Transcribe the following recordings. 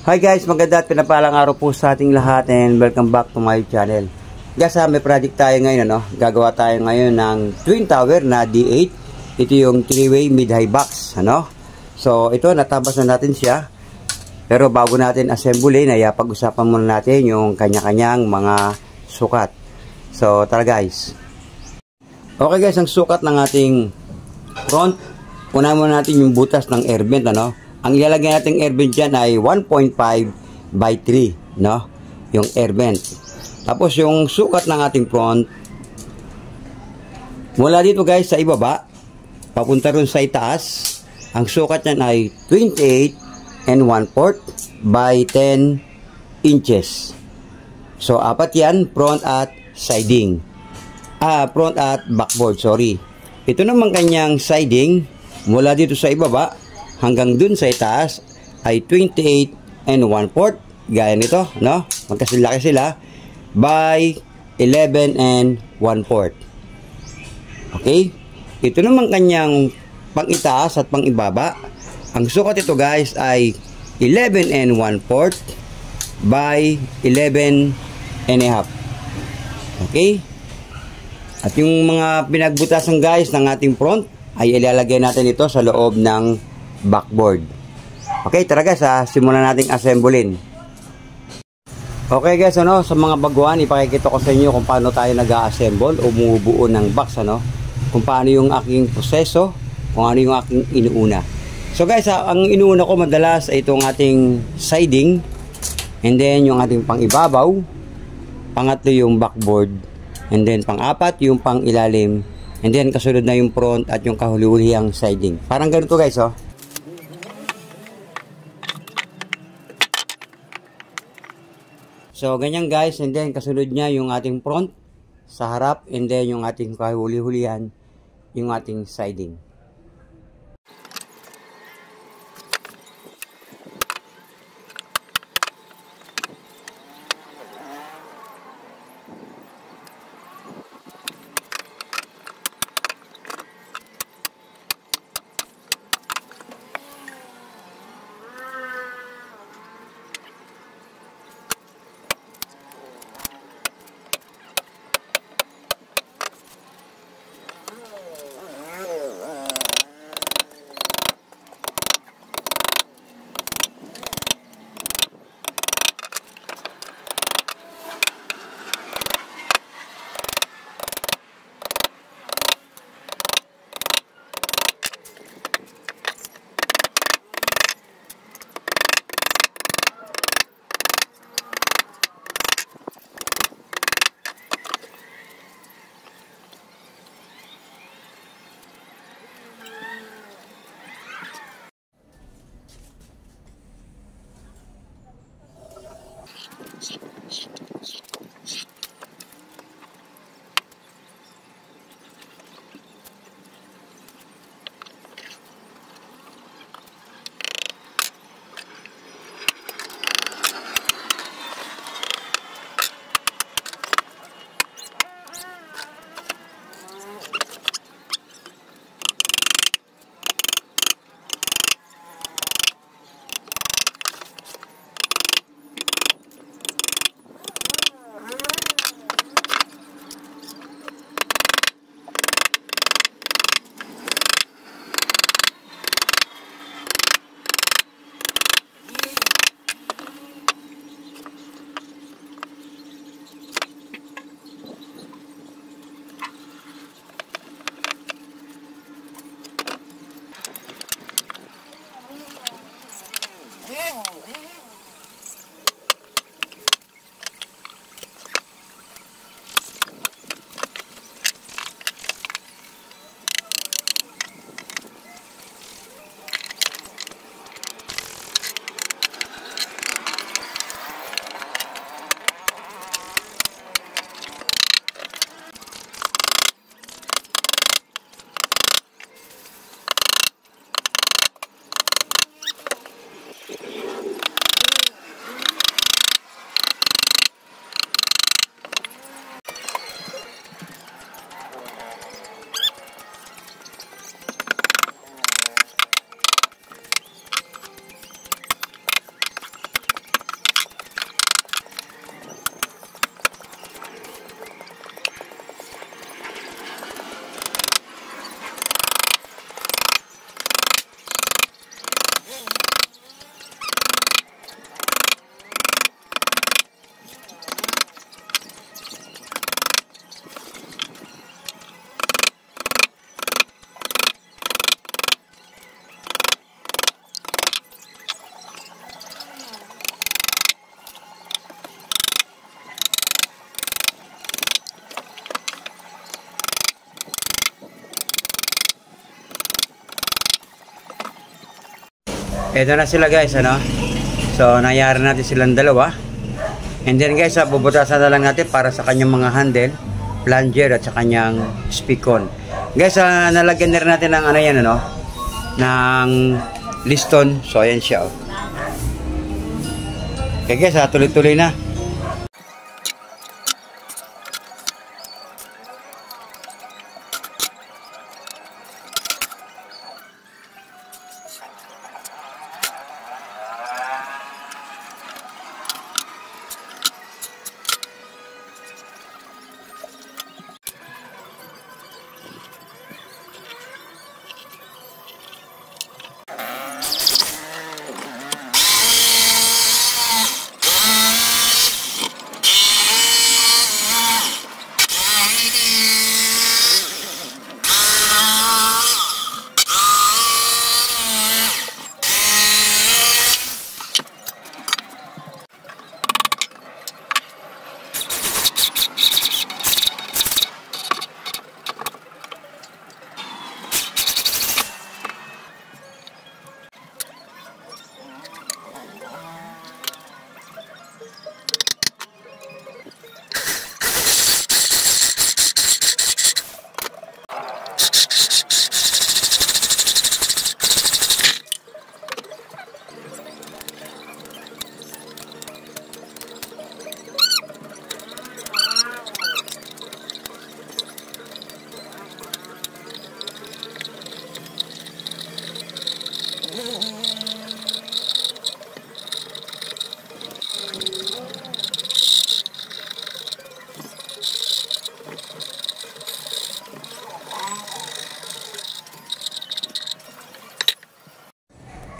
Hi guys, maganda at pinapalang araw po sa ating lahat and welcome back to my channel. Guys, may project tayo ngayon, Gagawa tayo ngayon ng twin tower na D8. Ito yung 3-way mid-high box, So, ito natabas na natin siya. Pero bago natin assemblein, ay pag-usapan muna natin yung kanya-kanyang mga sukat. So, tara guys. Okay guys, ang sukat ng ating front, unahin muna natin yung butas ng air vent, Ang ilalagay nating air vent dyan ay 1.5 by 3, Yung air vent. Tapos yung sukat ng ating front, mula dito guys sa ibaba, papunta rin sa itaas, ang sukat niyan ay 28 and 1/4 by 10 inches. So, apat yan, front at siding. Front at backboard, sorry. Ito naman kanyang siding, mula dito sa ibaba, hanggang dun sa itaas ay 28 and 1/4 gaya nito, magkasilaki sila by 11 and 1/4. Okay? Ito naman kanyang pang itaas at pang ibaba. Ang sukat ito guys ay 11 and 1/4 by 11 and a half. Okay? At yung mga pinagbutasan guys ng ating front ay ilalagay natin ito sa loob ng backboard. Okay, tara guys, simulan nating assemblein. Okay guys, sa mga baguhan, ipakikita ko sa inyo kung paano tayo nag-assemble o bumubuo ng box, kung paano yung aking proseso, kung ano yung aking inuuna. So guys, ang inuuna ko madalas ay itong ating siding, and then yung ating pang-ibabaw, pangatlo yung backboard, and then pang-apat yung pang-ilalim, and then kasunod na yung front at yung kahuli-hulihang siding. Parang ganito guys, So, ganyan guys, and then kasunod niya yung ating front sa harap, and then yung ating kahuli-hulihan, yung ating siding. Ito na sila guys, ano. So nangyari natin silang dalawa. And then guys, bubutasan na lang natin para sa kanyang mga handle, plunger at sa kanyang speak-on. Guys, nalagyan na rin natin ng ano yan, ano, ng liston. So ayan siya, oh. Okay guys, tuloy-tuloy na.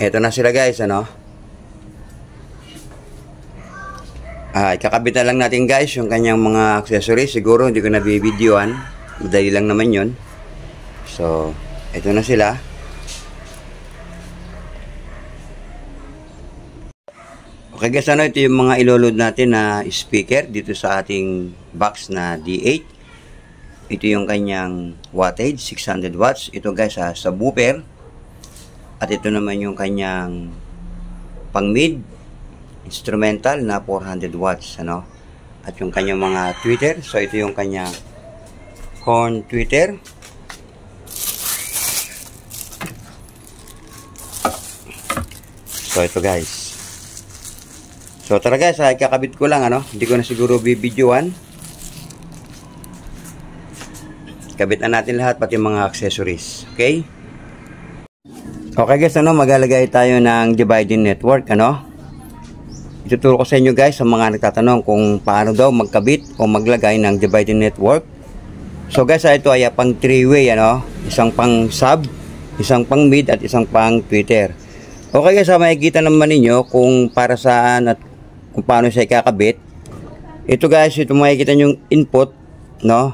Ito na sila guys, ano. Ikakabit na lang natin guys yung kanyang mga accessories. Siguro hindi ko na bibidyoan. Madali lang naman yun. So, ito na sila. Okay guys, ano, ito yung mga iloload natin na speaker dito sa ating box na D8. Ito yung kanyang wattage, 600 watts. Ito guys, subwoofer. At ito naman yung kanyang pang mid instrumental na 400 watts, ano. At yung kanyang mga tweeter. So ito yung kanyang horn tweeter. So ito guys. So tara guys, ikakabit ko lang, ano. Hindi ko na siguro bibidyoan. Kabit na natin lahat, pati mga accessories. Okay? Okay guys, ano, maglalagay tayo ng dividing network, ano. Ituturo ko sa inyo guys, sa mga nagtatanong kung paano daw magkabit o maglagay ng dividing network. So guys, ito ay pang 3-way, ano. Isang pang sub, isang pang mid at isang pang tweeter. Okay guys, makikita naman ninyo kung para saan at kung paano siya ikakabit. Ito guys, ito makikita nyo yung input, no.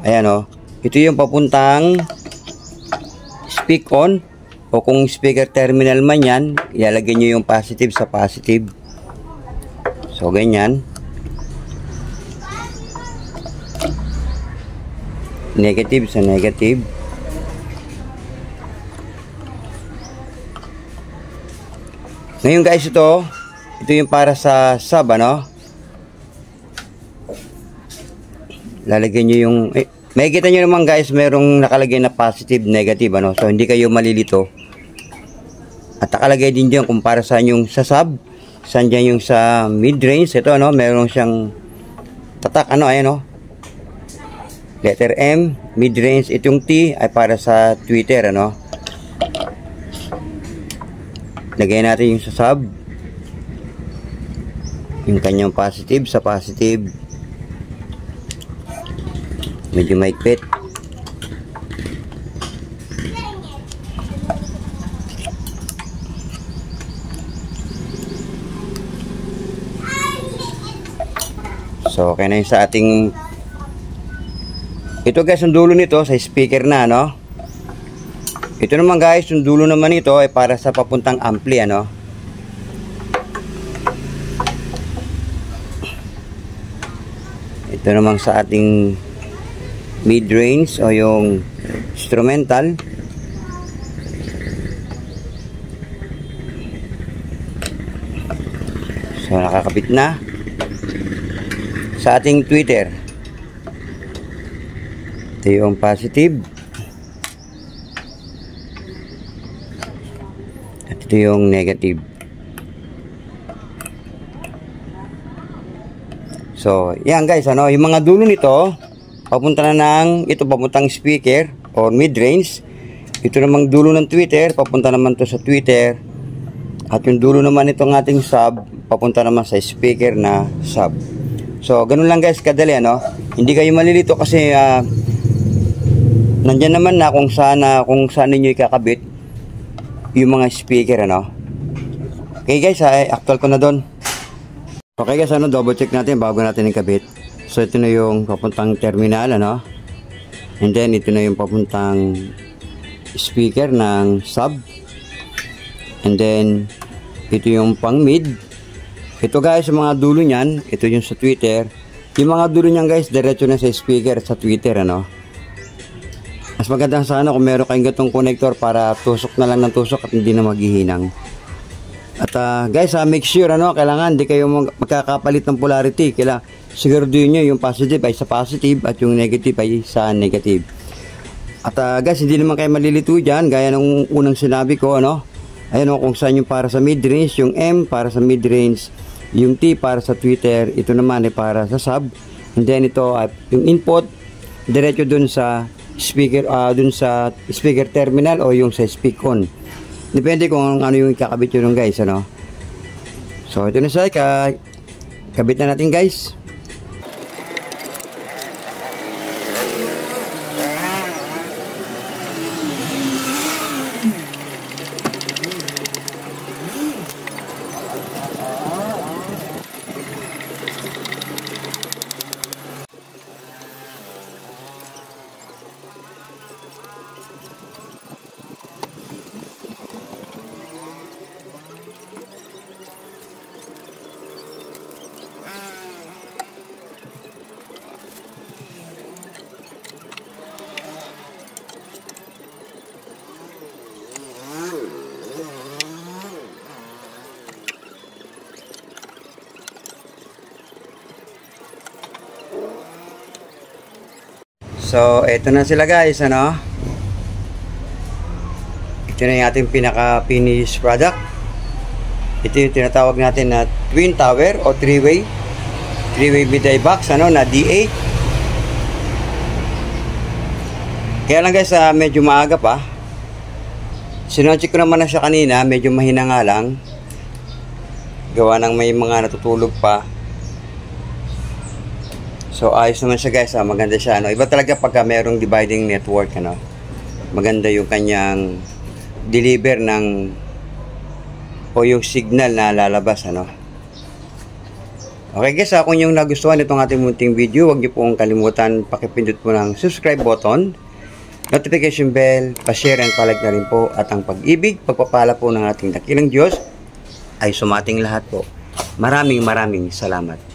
Ayan, oh. Ito yung papuntang speak on. O kung speaker terminal man yan, ilalagay nyo yung positive sa positive. So, ganyan. Negative sa negative. Ngayon guys, ito yung para sa sub, ano. Lalagay nyo yung... makikita nyo naman guys, merong nakalagay na positive, negative, ano. So, hindi kayo malilito. At nakalagay din dyan kung para saan yung sa sub, saan dyan yung sa mid-range. Ito, ano, meron siyang tatak, ano, ayan, oh. Letter M, mid-range. Itong T ay para sa tweeter, ano. Lagay natin yung sa sub. Yung kanyang positive sa positive. Medyo maikpit. So, okay na yun sa ating... Ito guys, yung dulo nito sa speaker na, no? Ito naman guys, yung dulo naman nito ay para sa papuntang ampli, ano? Ito naman sa ating mid-range o yung instrumental. So nakakabit na sa ating tweeter. Ito yung positive at ito yung negative. So yan guys, ano, yung mga dulo nito papunta na papuntang speaker or mid-range. Ito namang dulo ng tweeter, papunta naman to sa tweeter. At yung dulo naman itong ating sub, papunta naman sa speaker na sub. So, ganun lang guys, kadali, ano. Hindi kayo malilito kasi nandyan naman na kung saan ninyo ikakabit yung mga speaker, ano. Okay guys, actual ko na doon. Okay guys, ano, double check natin bago natin ikabit. So, ito na yung papuntang terminal, ano. And then, ito na yung papuntang speaker ng sub. And then, ito yung pang mid. Ito guys, yung mga dulo niyan, ito yung sa tweeter. Yung mga dulo niyan guys, diretso na sa speaker sa tweeter, ano. Mas maganda sana kung meron kayong gatong connector para tusok na lang ng tusok at hindi na maghihinang. At guys, make sure, ano, kailangan hindi kayo magkakapalit ng polarity. Kailangan siguraduhin nyo yung positive ay sa positive at yung negative ay sa negative. At guys, hindi naman kayo malilito dyan, gaya ng unang sinabi ko, ano. Ayan o, kung saan yung para sa mid-range, yung M para sa mid-range, yung T para sa tweeter, ito naman ay para sa sub. And then ito, yung input, diretso dun sa speaker, dun sa speaker terminal o yung sa speak on. Depende kung ano yung kakabit yun guys, ano. So, ito na siya, kabit na natin guys. So, eto na sila guys, ano. Ito na yung ating pinaka-finished product. Ito yung tinatawag natin na twin tower o three-way biday box, ano, na D8. Kaya lang guys, medyo maaga pa. Sinoncheck ko naman na siya kanina, medyo mahina nga lang. Gawa ng may mga natutulog pa. So, ayos naman siya guys, maganda siya, ano. Iba talaga pagka merong dividing network, ano. Maganda yung kanyang deliver ng o yung signal na lalabas, ano. Okay guys, kung yung nagustuhan itong ating munting video, huwag niyo pong kalimutan pakipindot po ng subscribe button, notification bell, pa-share and pa-like na rin po. At ang pag-ibig, pagpapala po ng ating dakilang Diyos ay sumating lahat po. Maraming salamat.